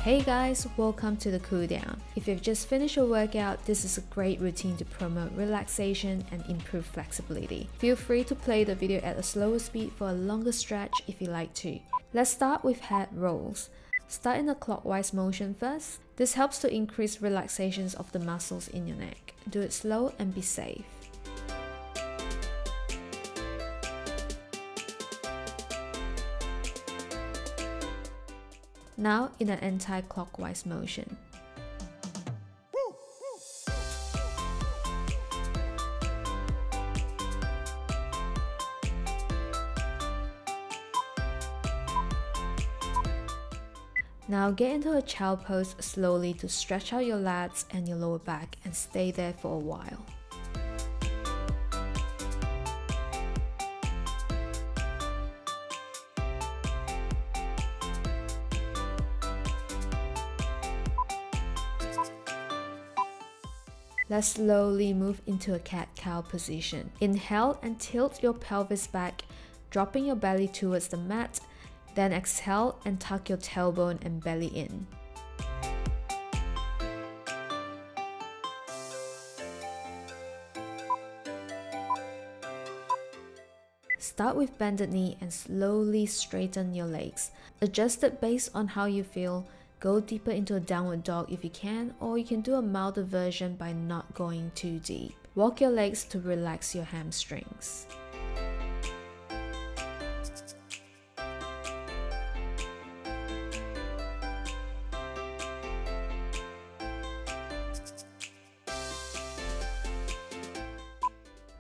Hey guys, welcome to the Cooldown. If you've just finished a workout, this is a great routine to promote relaxation and improve flexibility. Feel free to play the video at a slower speed for a longer stretch if you like to. Let's start with head rolls. Start in a clockwise motion first. This helps to increase relaxations of the muscles in your neck. Do it slow and be safe. Now in an anti-clockwise motion. Now get into a child pose slowly to stretch out your lats and your lower back and stay there for a while. Let's slowly move into a cat-cow position. Inhale and tilt your pelvis back, dropping your belly towards the mat. Then exhale and tuck your tailbone and belly in. Start with bended knee and slowly straighten your legs. Adjust it based on how you feel. Go deeper into a downward dog if you can, or you can do a milder version by not going too deep. Walk your legs to relax your hamstrings.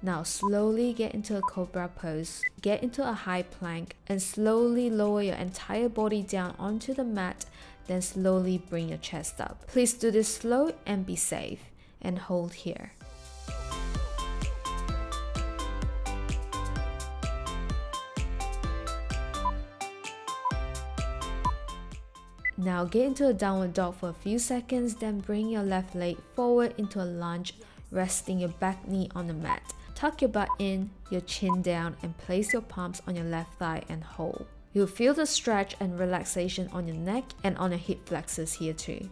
Now slowly get into a cobra pose, get into a high plank and slowly lower your entire body down onto the mat, then slowly bring your chest up. Please do this slow and be safe, and hold here. Now get into a downward dog for a few seconds, then bring your left leg forward into a lunge, resting your back knee on the mat. Tuck your butt in, your chin down, and place your palms on your left thigh and hold. You'll feel the stretch and relaxation on your neck and on your hip flexors here too.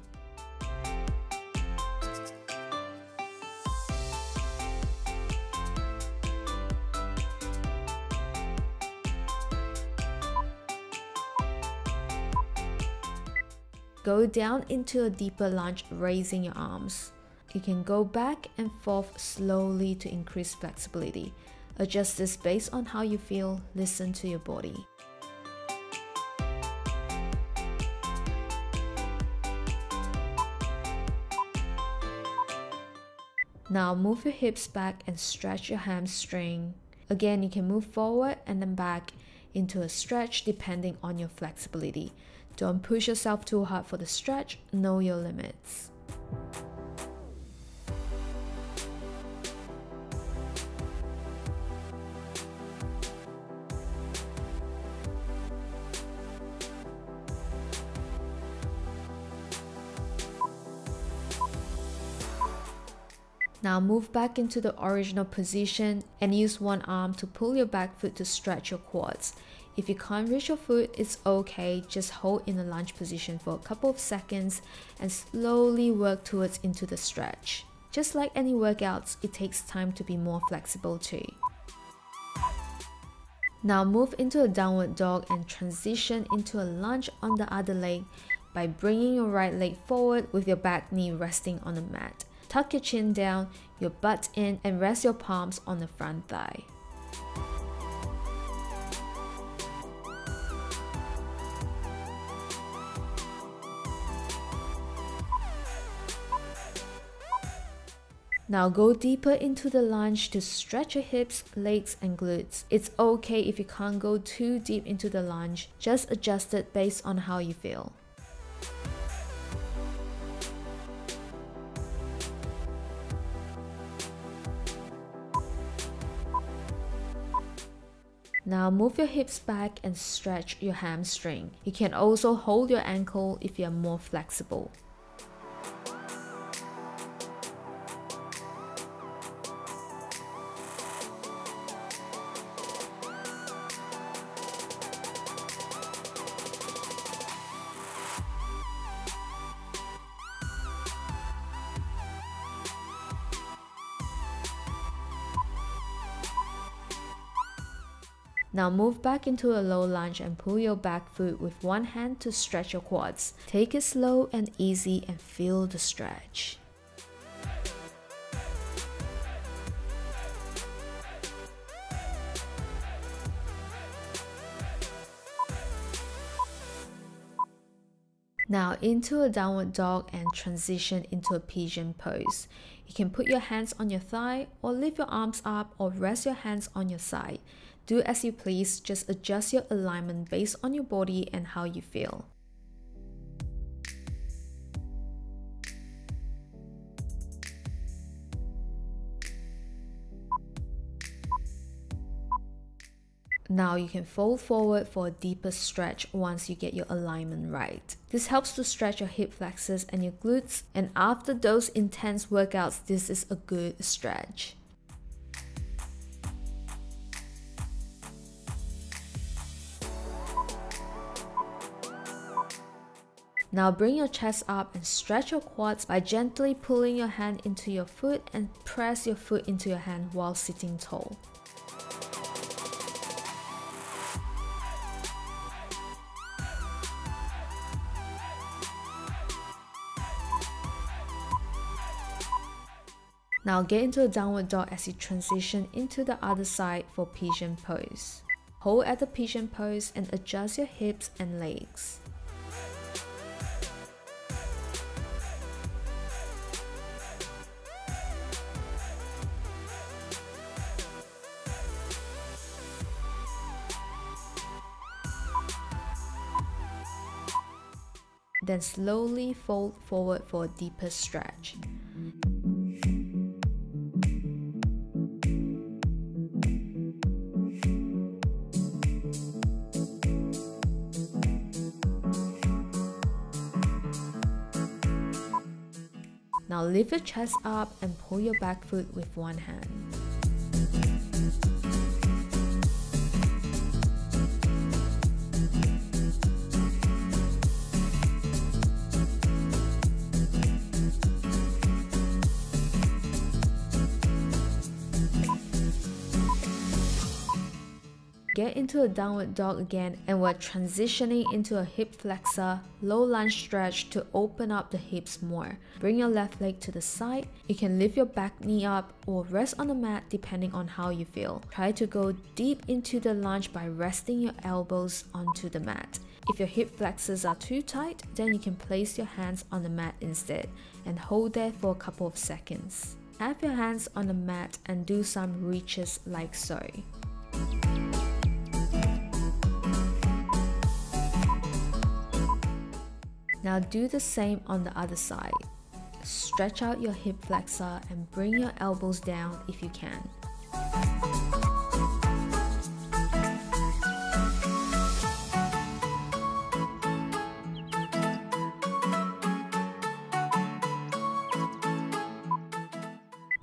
Go down into a deeper lunge, raising your arms. You can go back and forth slowly to increase flexibility. Adjust this based on how you feel. Listen to your body. Now move your hips back and stretch your hamstring. Again, you can move forward and then back into a stretch depending on your flexibility. Don't push yourself too hard for the stretch. Know your limits. Now move back into the original position and use one arm to pull your back foot to stretch your quads. If you can't reach your foot, it's okay, just hold in the lunge position for a couple of seconds and slowly work towards into the stretch. Just like any workouts, it takes time to be more flexible too. Now move into a downward dog and transition into a lunge on the other leg by bringing your right leg forward with your back knee resting on the mat. Tuck your chin down, your butt in, and rest your palms on the front thigh. Now go deeper into the lunge to stretch your hips, legs, and glutes. It's okay if you can't go too deep into the lunge, just adjust it based on how you feel. Now move your hips back and stretch your hamstring. You can also hold your ankle if you are more flexible. Now move back into a low lunge and pull your back foot with one hand to stretch your quads. Take it slow and easy and feel the stretch. Now into a downward dog and transition into a pigeon pose. You can put your hands on your thigh or lift your arms up or rest your hands on your side. Do as you please, just adjust your alignment based on your body and how you feel. Now you can fold forward for a deeper stretch once you get your alignment right. This helps to stretch your hip flexors and your glutes, and after those intense workouts, this is a good stretch. Now bring your chest up and stretch your quads by gently pulling your hand into your foot and press your foot into your hand while sitting tall. Now get into a downward dog as you transition into the other side for pigeon pose. Hold at the pigeon pose and adjust your hips and legs. Then slowly fold forward for a deeper stretch. Now lift your chest up and pull your back foot with one hand. Get into a downward dog again, and we're transitioning into a hip flexor, low lunge stretch to open up the hips more. Bring your left leg to the side. You can lift your back knee up or rest on the mat depending on how you feel. Try to go deep into the lunge by resting your elbows onto the mat. If your hip flexors are too tight, then you can place your hands on the mat instead and hold there for a couple of seconds. Have your hands on the mat and do some reaches like so. Now do the same on the other side. Stretch out your hip flexor and bring your elbows down if you can.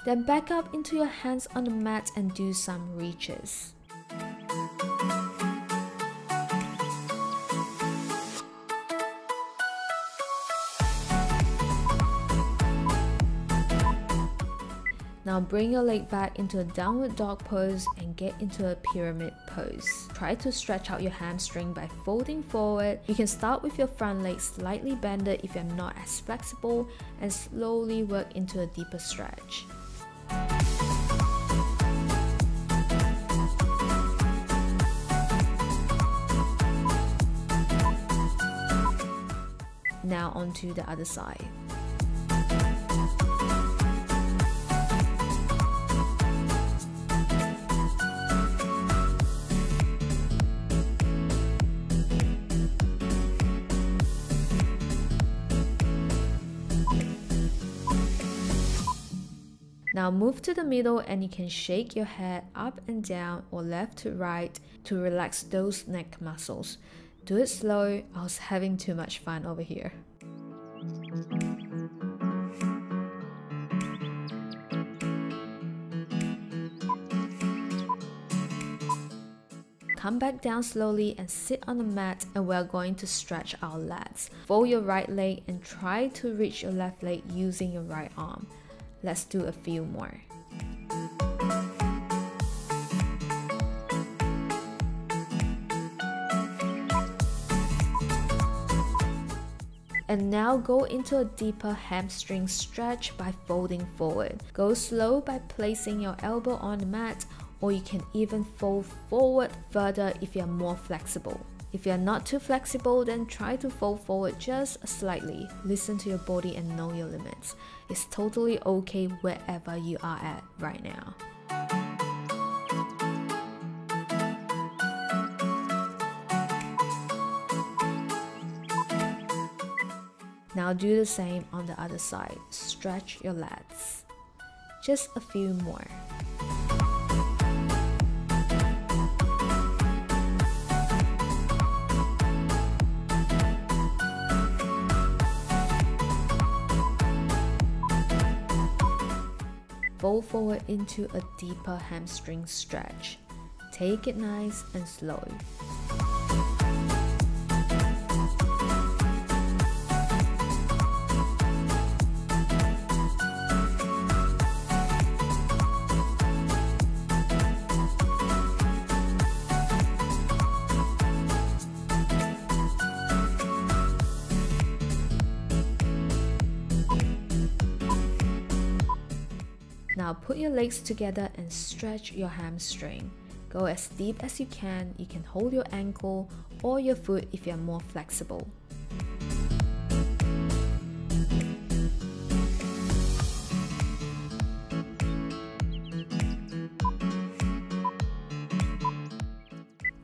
Then back up into your hands on the mat and do some reaches. Now bring your leg back into a downward dog pose and get into a pyramid pose. Try to stretch out your hamstring by folding forward. You can start with your front leg slightly bended if you're not as flexible and slowly work into a deeper stretch. Now onto the other side. Now move to the middle and you can shake your head up and down or left to right to relax those neck muscles. Do it slow, I was having too much fun over here. Come back down slowly and sit on the mat, and we're going to stretch our lats. Fold your right leg and try to reach your left leg using your right arm. Let's do a few more. And now go into a deeper hamstring stretch by folding forward. Go slow by placing your elbow on the mat, or you can even fold forward further if you're more flexible. If you're not too flexible, then try to fold forward just slightly. Listen to your body and know your limits. It's totally okay wherever you are at right now. Now do the same on the other side. Stretch your lats. Just a few more. Fold forward into a deeper hamstring stretch. Take it nice and slow. Now put your legs together and stretch your hamstring. Go as deep as you can. You can hold your ankle or your foot if you're more flexible.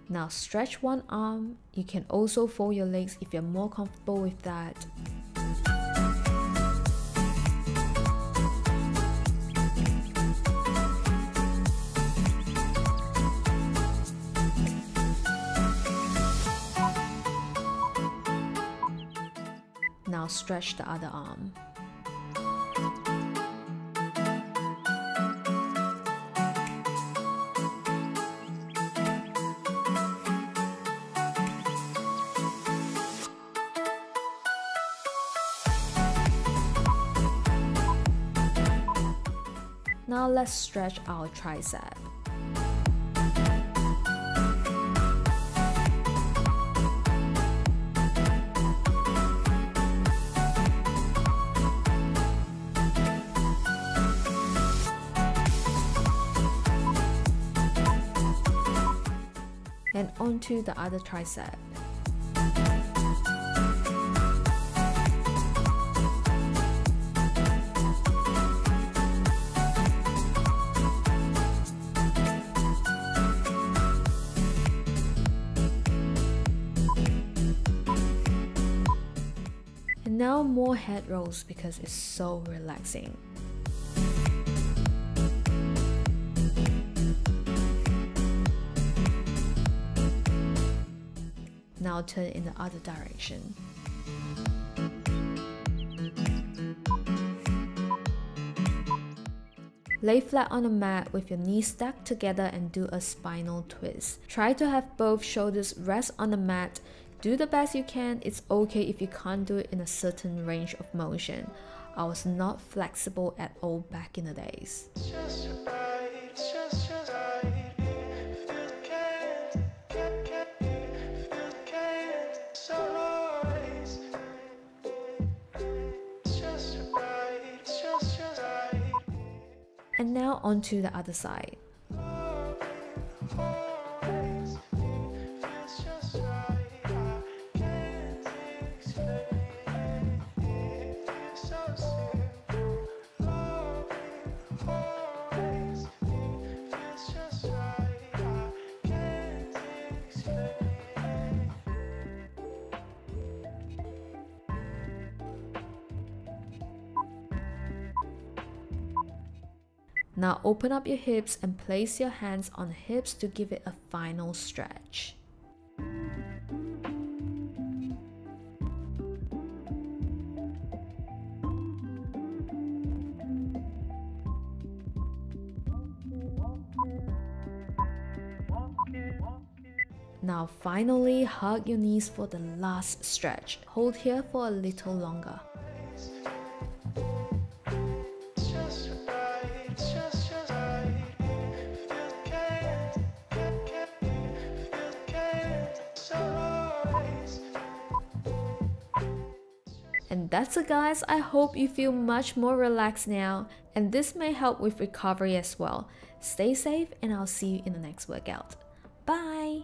Now stretch one arm. You can also fold your legs if you're more comfortable with that. Now stretch the other arm. Now let's stretch our tricep. And onto the other tricep. And now more head rolls because it's so relaxing. Now turn in the other direction. Lay flat on the mat with your knees stacked together and do a spinal twist. Try to have both shoulders rest on the mat. Do the best you can. It's okay if you can't do it in a certain range of motion. I was not flexible at all back in the days. And now onto the other side. Now open up your hips and place your hands on the hips to give it a final stretch. Now finally hug your knees for the last stretch. Hold here for a little longer. That's it guys, I hope you feel much more relaxed now, and this may help with recovery as well. Stay safe and I'll see you in the next workout. Bye!